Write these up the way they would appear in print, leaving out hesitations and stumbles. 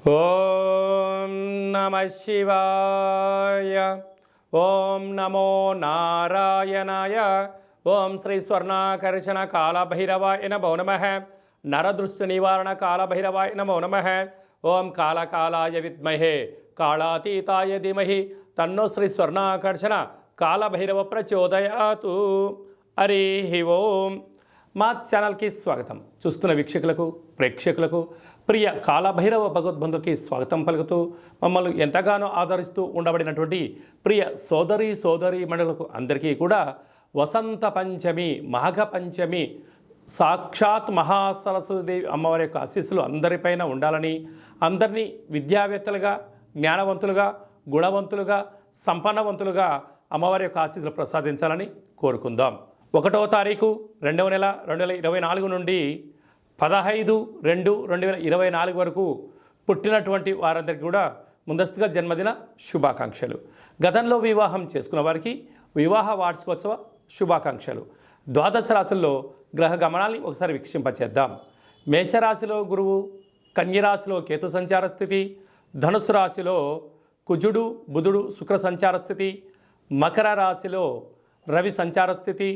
ఓం నమ శివాయ. ఓం నమో నారాయణాయ. ఓం శ్రీ స్వర్ణాకర్షణ కాళభైరవాయ నమో నమః. నరదృష్టి నివారణ కాళభైరవాయ నమో నమః. ఓం కాళకాలాయ విద్మహే కాళాతీతాయ ధీమహి తన్నో శ్రీ స్వర్ణాకర్షణ కాళభైరవ ప్రచోదయాతు. హరి ఓం. మా ఛానల్కి స్వాగతం. చూస్తున్న వీక్షకులకు ప్రేక్షకులకు ప్రియ కాళభైరవ భగవద్బంధుకి స్వాగతం పలుకుతూ మమ్మల్ని ఎంతగానో ఆదరిస్తూ ఉండబడినటువంటి ప్రియ సోదరి మండలకు అందరికీ కూడా వసంత పంచమి మాఘ పంచమి సాక్షాత్ మహాసరస్వతీదేవి అమ్మవారి యొక్క ఆశీస్సులు అందరిపైన ఉండాలని, అందరినీ విద్యావేత్తలుగా, జ్ఞానవంతులుగా, గుణవంతులుగా, సంపన్నవంతులుగా అమ్మవారి యొక్క ఆశీస్సులు ప్రసాదించాలని కోరుకుందాం. 1వ తారీఖు 2వ నెల 2024 నుండి 15/2/2024 వరకు పుట్టినటువంటి వారందరికీ కూడా ముందస్తుగా జన్మదిన శుభాకాంక్షలు. గతంలో వివాహం చేసుకున్న వారికి వివాహ వార్షికోత్సవ శుభాకాంక్షలు. ద్వాదశ రాశుల్లో గ్రహ గమనాన్ని ఒకసారి వీక్షింపచేద్దాం. మేషరాశిలో గురువు, కన్యరాశిలో కేతు సంచార స్థితి, ధనుసు రాశిలో కుజుడు బుధుడు శుక్ర సంచార స్థితి, మకర రాశిలో రవి సంచార స్థితి,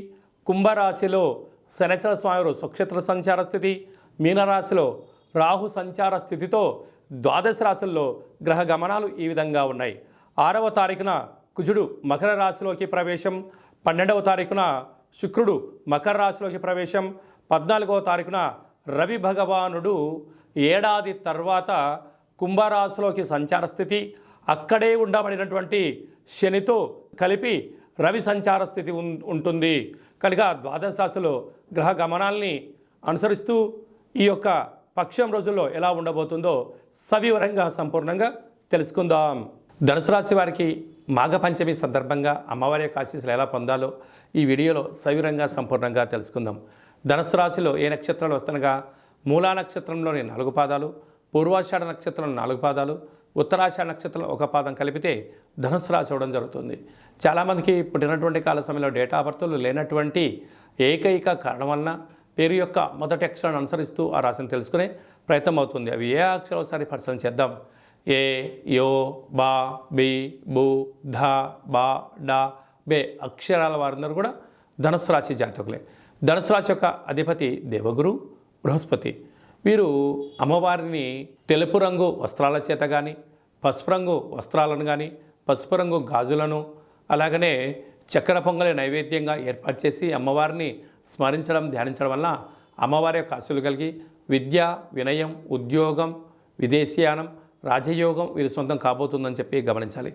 కుంభరాశిలో శనిచర స్వామి స్వక్షేత్ర సంచార స్థితి, మీనరాశిలో రాహు సంచార స్థితితో ద్వాదశ రాశుల్లో గ్రహ గమనాలు ఈ విధంగా ఉన్నాయి. 6వ తారీఖున కుజుడు మకర రాశిలోకి ప్రవేశం, 12వ తారీఖున శుక్రుడు మకర రాశిలోకి ప్రవేశం, 14వ తారీఖున రవి భగవానుడు ఏడాది తర్వాత కుంభరాశిలోకి సంచార స్థితి, అక్కడే ఉండబడినటువంటి శనితో కలిపి రవి సంచార స్థితి ఉంటుంది. కనుక ద్వాదశ రాశిలో గ్రహ గమనాల్ని అనుసరిస్తూ ఈ యొక్క పక్షం రోజుల్లో ఎలా ఉండబోతుందో సవివరంగా సంపూర్ణంగా తెలుసుకుందాం. ధనుసు రాశి వారికి మాఘ పంచమి సందర్భంగా అమ్మవారి యొక్క ఆశీస్సులు ఎలా పొందాలో ఈ వీడియోలో సవివరంగా సంపూర్ణంగా తెలుసుకుందాం. ధనుసు రాశిలో ఏ నక్షత్రాలు వస్తనగా మూలా నక్షత్రంలోని 4 పాదాలు, పూర్వాషాఢ నక్షత్రంలో 4 పాదాలు, ఉత్తరాషాఢ నక్షత్రం 1 పాదం కలిపితే ధనుసు రాశి అవ్వడం జరుగుతుంది. చాలామందికి పుట్టినటువంటి కాల సమయంలో డేటా ఆఫ్ బర్త్లు లేనటువంటి ఏకైక కారణం వలన పేరు యొక్క మొదటి అక్షరాన్ని అనుసరిస్తూ ఆ రాశిని తెలుసుకునే ప్రయత్నం అవుతుంది. అవి ఏ అక్షరం ఒకసారి పరిశీలన చేద్దాం. ఏ, యో, బా, బి, బు, ధ, బా, డా, బే అక్షరాల వారందరూ కూడా ధనుసు రాశి జాతకులే. ధనుసు రాశి యొక్క అధిపతి దేవగురు బృహస్పతి. వీరు అమ్మవారిని తెలుపు రంగు వస్త్రాల చేత కానీ, పసుపు రంగు వస్త్రాలను కానీ, పసుపు రంగు గాజులను, అలాగనే చక్కెర పొంగలి నైవేద్యంగా ఏర్పాటు చేసి అమ్మవారిని స్మరించడం, ధ్యానించడం వల్ల అమ్మవారి యొక్క ఆశీస్సులు కలిగి విద్య, వినయం, ఉద్యోగం, విదేశీయానం, రాజయోగం వీరి సొంతం కాబోతుందని చెప్పి గమనించాలి.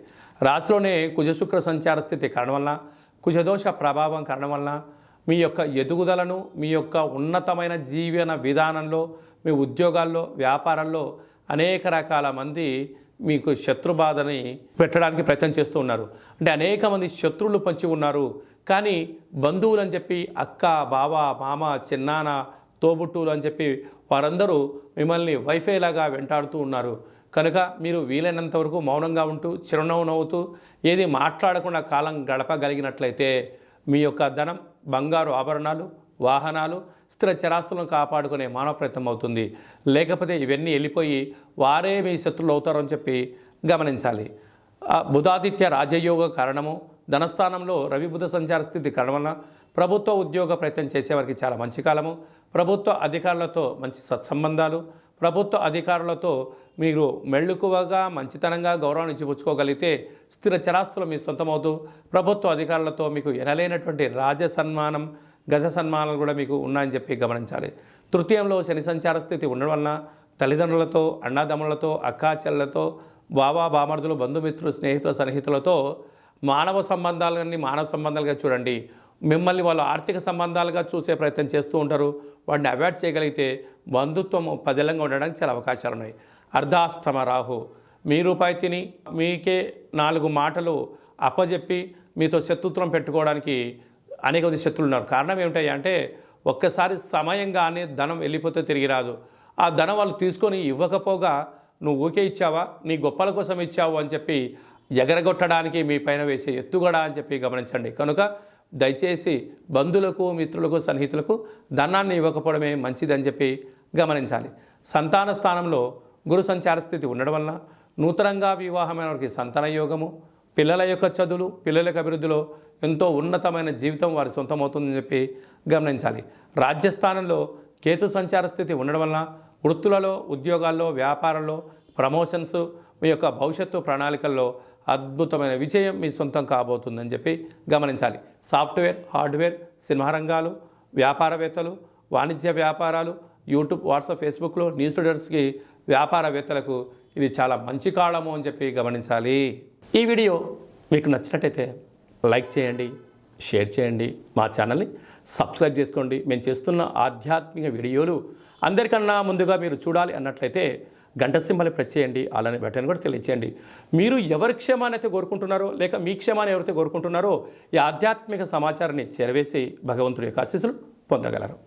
రాశిలోనే కుజశుక్ర సంచార స్థితి కారణం వలన, కుజదోష ప్రభావం కారణం వలన మీ యొక్క ఎదుగుదలను, మీ యొక్క ఉన్నతమైన జీవన విధానంలో, మీ ఉద్యోగాల్లో, వ్యాపారాల్లో అనేక రకాల మంది మీకు శత్రుబాధని పెట్టడానికి ప్రయత్నం చేస్తూ ఉన్నారు. అంటే అనేక మంది శత్రువులు పంచి ఉన్నారు. కానీ బంధువులు అని చెప్పి అక్క, బావ, మామ, చిన్నాన్న, తోబుట్టువులు అని చెప్పి వారందరూ మిమ్మల్ని వైఫై లాగా వెంటాడుతూ ఉన్నారు. కనుక మీరు వీలైనంత వరకు మౌనంగా ఉంటూ చిరునవ్వు నవ్వుతూ ఏది మాట్లాడకుండా కాలం గడపగలిగినట్లయితే మీ యొక్క ధనం, బంగారు ఆభరణాలు, వాహనాలు, స్థిర చరాస్తులను కాపాడుకునే మానవ ప్రయత్నం అవుతుంది. లేకపోతే ఇవన్నీ వెళ్ళిపోయి వారే మీ శత్రువులు అవుతారని చెప్పి గమనించాలి. బుధాదిత్య రాజయోగ కారణము, ధనస్థానంలో రవి బుధ సంచార స్థితి కారణం వలన ప్రభుత్వ ఉద్యోగ ప్రయత్నం చేసేవారికి చాలా మంచి కాలము. ప్రభుత్వ అధికారులతో మంచి సత్సంబంధాలు, ప్రభుత్వ అధికారులతో మీరు మెళ్ళుకువగా మంచితనంగా గౌరవాన్ని ఇచ్చిపుచ్చుకోగలిగితే స్థిర చరాస్తులు మీ సొంతమవుతూ ప్రభుత్వ అధికారులతో మీకు ఎనలేనటువంటి రాజ సన్మానం, గజ సన్మానాలు కూడా మీకు ఉన్నాయని చెప్పి గమనించాలి. తృతీయంలో శని సంచార స్థితి ఉండడం వలన తల్లిదండ్రులతో, అన్నాదమ్ములతో, అక్కాచెల్లెలతో, బావా బామర్దులు, బంధుమిత్రులు, స్నేహితుల సన్నిహితులతో మానవ సంబంధాలుగా చూడండి. మిమ్మల్ని వాళ్ళు ఆర్థిక సంబంధాలుగా చూసే ప్రయత్నం చేస్తూ ఉంటారు. వాటిని అవాయిడ్ చేయగలిగితే బంధుత్వం పదిలంగా ఉండడానికి చాలా అవకాశాలు ఉన్నాయి. అర్ధాష్టమ రాహు మీ రూపాయి తిని మీకే 4 మాటలు అప్పజెప్పి మీతో శత్రుత్వం పెట్టుకోవడానికి అనేక మంది శత్రువులు ఉన్నారు. కారణం ఏమిటాయి అంటే ఒక్కసారి సమయంగానే ధనం వెళ్ళిపోతే తిరిగి రాదు. ఆ ధనం వాళ్ళు తీసుకొని ఇవ్వకపోగా నువ్వు ఊకే ఇచ్చావా, నీ గొప్పల కోసం ఇచ్చావు అని చెప్పి ఎగరగొట్టడానికి మీ పైన వేసే ఎత్తుగడ అని చెప్పి గమనించండి. కనుక దయచేసి బంధువులకు, మిత్రులకు, సన్నిహితులకు ధనాన్ని ఇవ్వకపోవడమే మంచిదని చెప్పి గమనించాలి. సంతాన స్థానంలో గురు సంచార స్థితి ఉండడం వలన నూతనంగా వివాహమైన వారికి సంతాన యోగము, పిల్లల యొక్క చదువులు, పిల్లల యొక్క అభివృద్ధిలో ఎంతో ఉన్నతమైన జీవితం వారి సొంతమవుతుందని చెప్పి గమనించాలి. రాజ్యస్థానంలో కేతు సంచార స్థితి ఉండడం వలన వృత్తులలో, ఉద్యోగాల్లో, వ్యాపారంలో ప్రమోషన్స్, మీ యొక్క భవిష్యత్తు ప్రణాళికల్లో అద్భుతమైన విజయం మీ సొంతం కాబోతుందని చెప్పి గమనించాలి. సాఫ్ట్వేర్, హార్డ్వేర్, సినిమా రంగాలు, వ్యాపారవేత్తలు, వాణిజ్య వ్యాపారాలు, యూట్యూబ్, వాట్సాప్, ఫేస్బుక్లో న్యూస్ రీడర్స్కి, వ్యాపారవేత్తలకు ఇది చాలా మంచి కాలము అని చెప్పి గమనించాలి. ఈ వీడియో మీకు నచ్చినట్టయితే లైక్ చేయండి, షేర్ చేయండి, మా ఛానల్ని సబ్స్క్రైబ్ చేసుకోండి. మేము చేస్తున్న ఆధ్యాత్మిక వీడియోలు అందరికన్నా ముందుగా మీరు చూడాలి అన్నట్లయితే గంట సింబల్ ప్రెస్ చేయండి, అలానే బటన్ కూడా తెలియచేయండి. మీరు ఎవరి క్షేమాన్ని అయితే కోరుకుంటున్నారో, లేక మీ క్షేమాన్ని ఎవరైతే కోరుకుంటున్నారో ఈ ఆధ్యాత్మిక సమాచారాన్ని చేరవేసి భగవంతుడి యొక్క ఆశీస్సులు పొందగలరు.